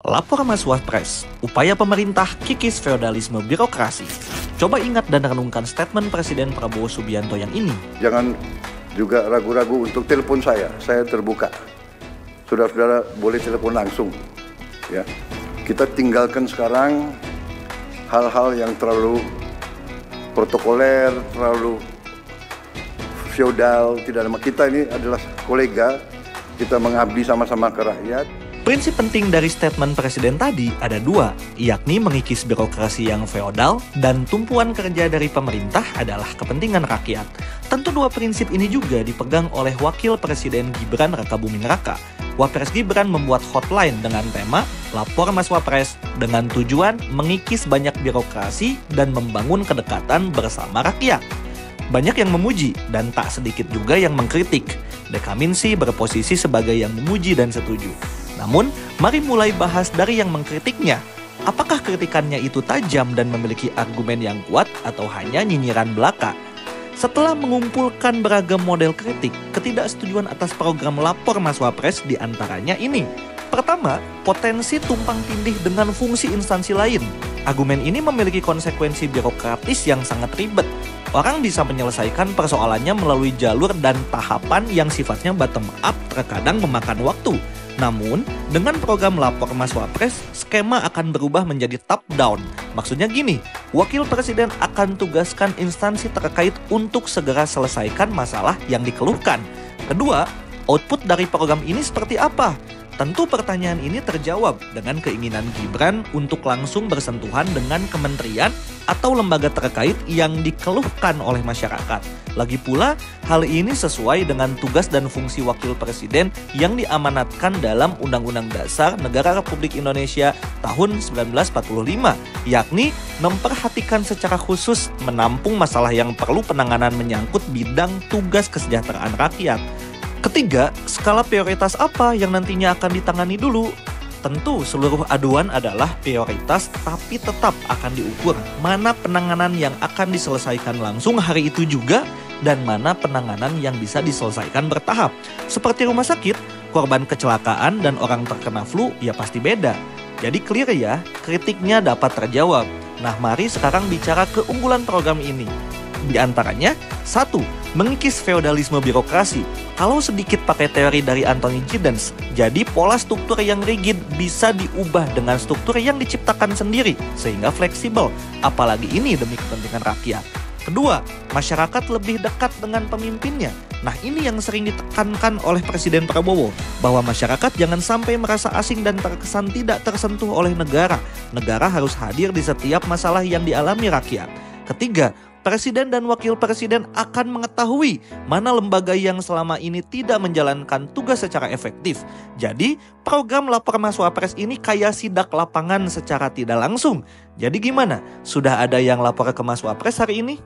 Lapor Mas Wapres, upaya pemerintah kikis feodalisme birokrasi. Coba ingat dan renungkan statement Presiden Prabowo Subianto yang ini. Jangan juga ragu-ragu untuk telepon saya terbuka. Saudara-saudara boleh telepon langsung. Ya, kita tinggalkan sekarang hal-hal yang terlalu protokoler, terlalu feodal. Tidak ada, kita ini adalah kolega, kita mengabdi sama-sama ke rakyat. Prinsip penting dari statement Presiden tadi ada dua, yakni mengikis birokrasi yang feodal dan tumpuan kerja dari pemerintah adalah kepentingan rakyat. Tentu dua prinsip ini juga dipegang oleh Wakil Presiden Gibran Rakabuming Raka. Wapres Gibran membuat hotline dengan tema Lapor Mas Wapres dengan tujuan mengikis banyak birokrasi dan membangun kedekatan bersama rakyat. Banyak yang memuji dan tak sedikit juga yang mengkritik. Dekaminsi berposisi sebagai yang memuji dan setuju. Namun, mari mulai bahas dari yang mengkritiknya. Apakah kritikannya itu tajam dan memiliki argumen yang kuat atau hanya nyinyiran belaka? Setelah mengumpulkan beragam model kritik, ketidaksetujuan atas program Lapor Mas Wapres diantaranya ini. Pertama, potensi tumpang tindih dengan fungsi instansi lain. Argumen ini memiliki konsekuensi birokratis yang sangat ribet. Orang bisa menyelesaikan persoalannya melalui jalur dan tahapan yang sifatnya bottom up, terkadang memakan waktu. Namun, dengan program Lapor Mas Wapres, skema akan berubah menjadi top down. Maksudnya gini, Wakil Presiden akan tugaskan instansi terkait untuk segera selesaikan masalah yang dikeluhkan. Kedua, output dari program ini seperti apa? Tentu pertanyaan ini terjawab dengan keinginan Gibran untuk langsung bersentuhan dengan kementerian atau lembaga terkait yang dikeluhkan oleh masyarakat. Lagi pula, hal ini sesuai dengan tugas dan fungsi Wakil Presiden yang diamanatkan dalam Undang-Undang Dasar Negara Republik Indonesia tahun 1945, yakni memperhatikan secara khusus menampung masalah yang perlu penanganan menyangkut bidang tugas kesejahteraan rakyat. Ketiga, skala prioritas apa yang nantinya akan ditangani dulu? Tentu seluruh aduan adalah prioritas, tapi tetap akan diukur mana penanganan yang akan diselesaikan langsung hari itu juga dan mana penanganan yang bisa diselesaikan bertahap. Seperti rumah sakit, korban kecelakaan dan orang terkena flu ya pasti beda. Jadi clear ya, kritiknya dapat terjawab. Nah, mari sekarang bicara keunggulan program ini. Di antaranya, 1. Mengikis feodalisme birokrasi. Kalau sedikit pakai teori dari Anthony Giddens, jadi pola struktur yang rigid bisa diubah dengan struktur yang diciptakan sendiri, sehingga fleksibel, apalagi ini demi kepentingan rakyat. Kedua, masyarakat lebih dekat dengan pemimpinnya. Nah, ini yang sering ditekankan oleh Presiden Prabowo, bahwa masyarakat jangan sampai merasa asing dan terkesan tidak tersentuh oleh negara. Negara harus hadir di setiap masalah yang dialami rakyat. Ketiga, Presiden dan Wakil Presiden akan mengetahui mana lembaga yang selama ini tidak menjalankan tugas secara efektif. Jadi, program Lapor Mas Wapres ini kayak sidak lapangan secara tidak langsung. Jadi gimana? Sudah ada yang lapor ke Mas Wapres hari ini?